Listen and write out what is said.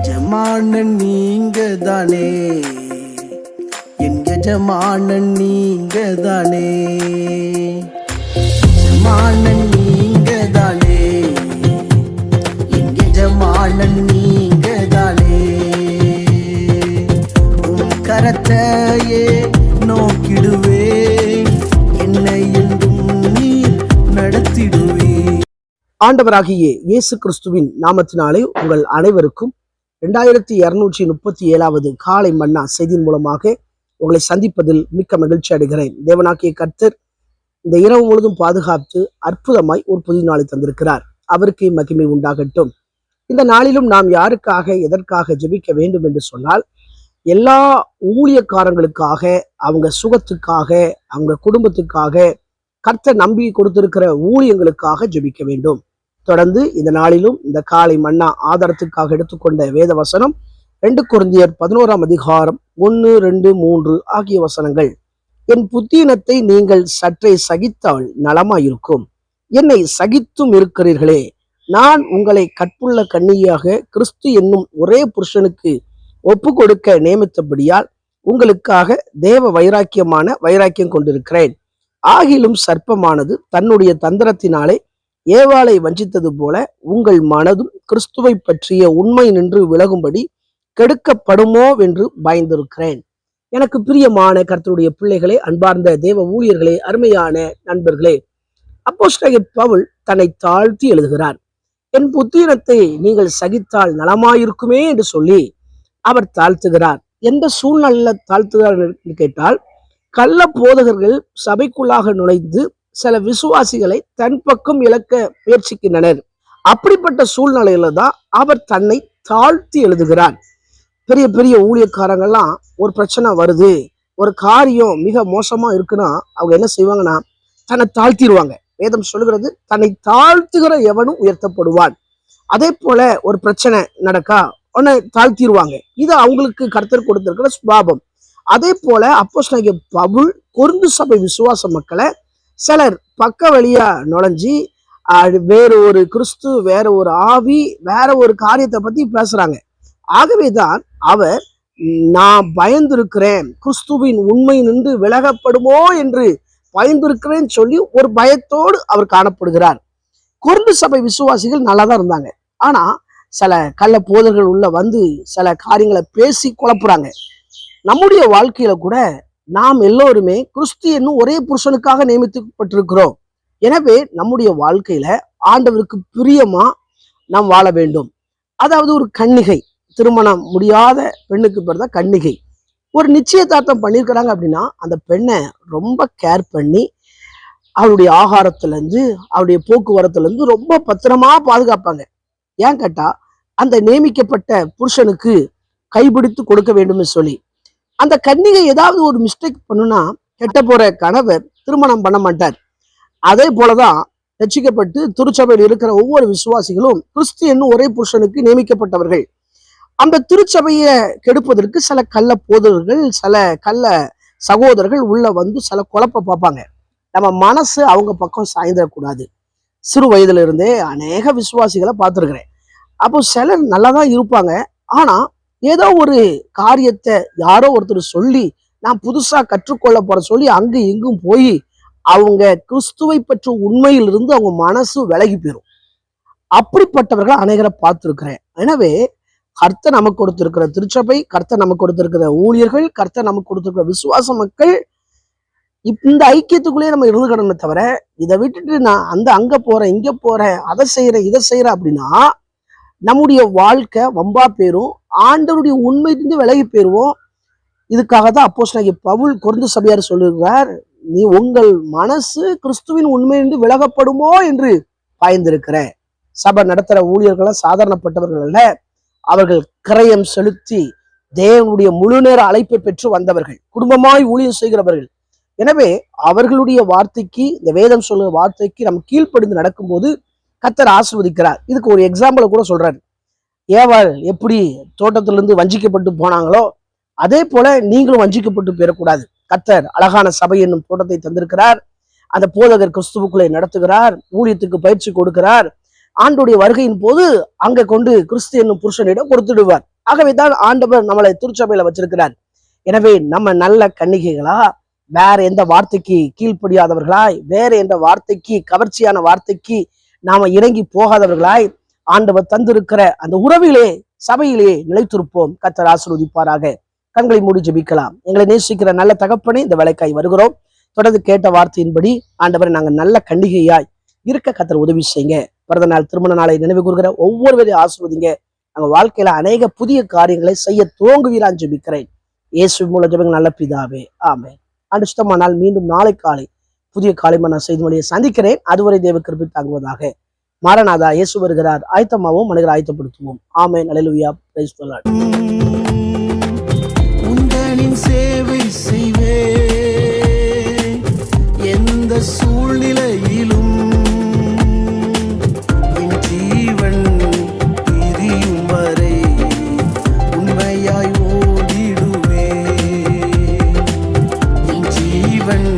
எஜமானன் நீங்க தானே, என் எஜமானன் நீங்க தானே, எஜமானன் நீங்க தானே, என் எஜமானன் நீங்க தானே. உன் கரத்தையே நோக்கிடுவே, என்னை என்றும் நீர் நடத்திடுவே. ஆண்டவராகிய இயேசு கிறிஸ்துவின் நாமத்தினாலே உங்கள் அனைவருக்கும் 2237வது காலை மன்னா செய்தியின் மூலமாக உங்களை சந்திப்பதில் மிக்க மகிழ்ச்சி அடைகிறேன். தேவனாகிய கர்த்தர் இந்த இரவு முழுதும் பாதுகாத்து அற்புதமாய் ஒரு புதிய நாளை தந்திருக்கிறார். அவருக்கு மகிமை உண்டாகட்டும். இந்த நாளிலும் நாம் யாருக்காக எதற்காக ஜெபிக்க வேண்டும் என்று சொன்னால், எல்லா ஊழியக்காரங்களுக்காக, அவங்க சுகத்துக்காக, அவங்க குடும்பத்துக்காக, கர்த்தர் நம்பி கொடுத்திருக்கிற ஊழியங்களுக்காக ஜெபிக்க வேண்டும். தொடர்ந்து இந்த நாளிலும் இந்த காலை மன்னா ஆதாரத்துக்காக எடுத்துக்கொண்ட வேத வசனம் 2 கொரிந்தியர் 11ஆம் அதிகாரம் 1, 2, 3 ஆகிய வசனங்கள். என் புத்தீனத்தை நீங்கள் சற்றே சகித்தால் நலமாயிருக்கும். என்னை சகித்தும் இருக்கிறீர்களே. நான் உங்களை கற்புள்ள கன்னியாக கிறிஸ்து என்னும் ஒரே புருஷனுக்கு ஒப்பு கொடுக்க நியமித்தபடியால் உங்களுக்காக தேவ வைராக்கியம் கொண்டிருக்கிறேன். ஆகிலும் சர்ப்பமானது தன்னுடைய தந்திரத்தினாலே ஏவாளை வஞ்சித்தது போல உங்கள் மனதும் கிறிஸ்துவை பற்றிய உண்மை நின்று விலகும்படி கெடுக்கப்படுமோ என்று பயந்திருக்கிறேன். எனக்கு பிரியமான கர்த்தருடைய பிள்ளைகளே, அன்பார்ந்த தேவ ஊழியர்களே, அருமையான நண்பர்களே, அப்போஸ்தலன் பவுல் தன்னை தாழ்த்தி எழுதுகிறார். என் புத்தீனத்தை நீங்கள் சகித்தால் நலமாயிருக்குமே என்று சொல்லி அவர் தாழ்த்துகிறார். எந்த சூழ்நிலையில தாழ்த்துகிறார் என்று கேட்டால், கள்ள போதகர்கள் சபைக்குள்ளாக நுழைந்து சில விசுவாசிகளை தன் பக்கம் இழக்க முயற்சிக்கின்றனர். அப்படிப்பட்ட சூழ்நிலையில தான் அவர் தன்னை தாழ்த்தி எழுதுகிறார். பெரிய பெரிய ஊழியக்காரங்கள்லாம் ஒரு பிரச்சனை வருது, ஒரு காரியம் மிக மோசமா இருக்குன்னா அவங்க என்ன செய்வாங்கன்னா தன்னை தாழ்த்திடுவாங்க. வேதம் சொல்லுகிறது, தன்னை தாழ்த்துகிற எவனும் உயர்த்தப்படுவான். அதே போல ஒரு பிரச்சனை நடக்கா உடனே தாழ்த்திடுவாங்க. இது அவங்களுக்கு கர்த்தர் கொடுத்திருக்கிற சுபாவம். அதே போல அப்போஸ்தலனாகிய பவுல் கொரிந்து சபை விசுவாச மக்களை சிலர் பக்க வழியா நுழைஞ்சி வேற ஒரு கிறிஸ்து, வேற ஒரு ஆவி, வேற ஒரு காரியத்தை பத்தி பேசுறாங்க. ஆகவேதான் அவர் நான் பயந்திருக்கிறேன், கிறிஸ்துவின் உண்மை நின்று விலகப்படுமோ என்று பயந்திருக்கிறேன்னு சொல்லி ஒரு பயத்தோடு அவர் காணப்படுகிறார். கொரிந்து சபை விசுவாசிகள் நல்லா தான் இருந்தாங்க. ஆனா சில கள்ள போதர்கள் உள்ள வந்து சில காரியங்களை பேசி குழப்புறாங்க. நம்முடைய வாழ்க்கையில கூட நாம் எல்லோருமே கிறிஸ்து என்னும் ஒரே புருஷனுக்காக நியமிக்கப்பட்டிருக்கிறோம். எனவே நம்முடைய வாழ்க்கையில ஆண்டவருக்கு பிரியமா நாம் வாழ வேண்டும். அதாவது ஒரு கன்னிகை, திருமணம் முடியாத பெண்ணுக்கு பேர் தான் கன்னிகை. ஒரு நிச்சயதார்த்தம் பண்ணியிருக்கிறாங்க அப்படின்னா அந்த பெண்ணை ரொம்ப கேர் பண்ணி அவருடைய ஆகாரத்துல இருந்து அவருடைய போக்குவரத்துல இருந்து ரொம்ப பத்திரமா பாதுகாப்பாங்க. ஏன் கேட்டா, அந்த நியமிக்கப்பட்ட புருஷனுக்கு கைபிடித்து கொடுக்க வேண்டும் சொல்லி. அந்த கன்னிகை ஏதாவது ஒரு மிஸ்டேக் பண்ணுனா கெட்ட போற கணவர் திருமணம் பண்ண மாட்டார். அதே போலதான் ரட்சிக்கப்பட்டு திருச்சபையில் இருக்கிற ஒவ்வொரு விசுவாசிகளும் கிறிஸ்து என்னும் ஒரே புருஷனுக்கு நியமிக்கப்பட்டவர்கள். அந்த திருச்சபையை கெடுப்பதற்கு சில கள்ள போதகர்கள், சில கள்ள சகோதரர்கள் உள்ள வந்து சில குழப்ப பார்ப்பாங்க. நம்ம மனசு அவங்க பக்கம் சாய்ந்திடக்கூடாது. சிறு வயதுல இருந்தே அநேக விசுவாசிகளை பார்த்துருக்கிறேன். அப்போ சிலர் நல்லாதான் இருப்பாங்க. ஆனா ஏதோ ஒரு காரியத்தை யாரோ ஒருத்தர் சொல்லி நான் புதுசா கற்றுக்கொள்ள போற சொல்லி அங்கு இங்கும் போய் அவங்க கிறிஸ்துவை பற்றி உண்மையிலிருந்து அவங்க மனசு விலகி போயிடும். அப்படிப்பட்டவர்கள் அநேகரை பார்த்திருக்கிறேன். எனவே கர்த்தர் நமக்கு கொடுத்திருக்கிற திருச்சபை, கர்த்தர் நமக்கு கொடுத்திருக்கிற ஊழியர்கள், கர்த்தர் நமக்கு கொடுத்திருக்கிற விசுவாச மக்கள், இந்த ஐக்கியத்துக்குள்ளேயே நம்ம இருந்துக்கணுமே தவிர இதை விட்டுட்டு நான் அங்க போறேன், இங்க போறேன், அதை செய்யறேன், இதை செய்யறேன் அப்படின்னா நம்முடைய வாழ்க்கை வம்பா போயிரும். ஆண்டவருடைய உண்மையிலிருந்து விலகி போயிருவோம். இதுக்காக தான் அப்போஸ்தலனாகிய பவுல் கொரிந்து சபையார் சொல்லுகிறார், நீ உங்கள் மனசு கிறிஸ்துவின் உண்மையிலிருந்து விலகப்படுமோ என்று பயந்திருக்கிற. சபை நடத்துற ஊழியர்கள் சாதாரணப்பட்டவர்கள் அல்ல. அவர்கள் கிரயம் செலுத்தி தேவனுடைய முழு நேர அழைப்பை பெற்று வந்தவர்கள், குடும்பமாய் ஊழியம் செய்கிறவர்கள். எனவே அவர்களுடைய வார்த்தைக்கு, இந்த வேதம் சொல்லுற வார்த்தைக்கு நம்ம கீழ்ப்படிந்து நடக்கும்போது கர்த்தர் ஆசீர்வதிக்கிறார். இதுக்கு ஒரு எக்ஸாம்பிள் கூட சொல்றாரு. ஏவாள் எப்படி தோட்டத்திலிருந்து வஞ்சிக்கப்பட்டு போனாங்களோ அதே போல நீங்களும் வஞ்சிக்கப்பட்டு போயிடக்கூடாது. கர்த்தர் அழகான சபை என்னும் தோட்டத்தை தந்திருக்கிறார். அந்த போதகர் கிறிஸ்துவுக்குள்ளே நடத்துகிறார், ஊழியத்துக்கு பயிற்சி கொடுக்கிறார். ஆண்டுடைய வருகையின் போது அங்க கொண்டு கிறிஸ்து என்னும் புருஷனிடம் கொடுத்துடுவார். ஆகவேதான் ஆண்டவர் நம்மளை திருச்சபையில வச்சிருக்கிறார். எனவே நம்ம நல்ல கன்னிகைகளா, வேற எந்த வார்த்தைக்கு கீழ்ப்படியாதவர்களாய், வேற எந்த வார்த்தைக்கு கவர்ச்சியான வார்த்தைக்கு நாம இறங்கி போகாதவர்களாய் ஆண்டவர் தந்திருக்கிற அந்த உறவிலே சபையிலே நிலைத்திருப்போம். கர்த்தர் ஆசீர்வதிப்பாராக. கண்களை மூடி ஜெபிக்கலாம். எங்களை நேசிக்கிற நல்ல தகப்பனே, இந்த வேலைக்காய் வருகிறோம். தொடர்ந்து கேட்ட வார்த்தையின்படி ஆண்டவரை நாங்க நல்ல கன்னிகையாய் இருக்க கர்த்தர் உதவி செய்யுங்க. பிறந்த நாள், திருமண நாளை நினைவு கூறுகிற ஒவ்வொருவரையும் ஆசீர்வதிங்க. நாங்க வாழ்க்கையில அநேக புதிய காரியங்களை செய்ய துவங்குவீரான்னு ஜெபிக்கிறேன். இயேசு மூலம் ஜெபங்க நல்ல பிதாவே, ஆமென். ஆண்டு சுத்தமானால் மீண்டும் நாளை காலை புதிய காலைமான செய்தி மொழியை சந்திக்கிறேன். அதுவரை தேவ கிருபை தாங்குவதாக. மாரநாதா, இயேசு வருகிறார். ஆயத்தமாகவும் மனிதரை ஆயத்தப்படுத்துவோம். ஆமென். அல்லேலூயா. Praise the Lord. உந்தனின் சேவை செய்வே எந்த சூழ்நிலையிலும் என் ஜீவன் பிரியும் வரை உண்மையாய் ஓடிடுவே. என் ஜீவன்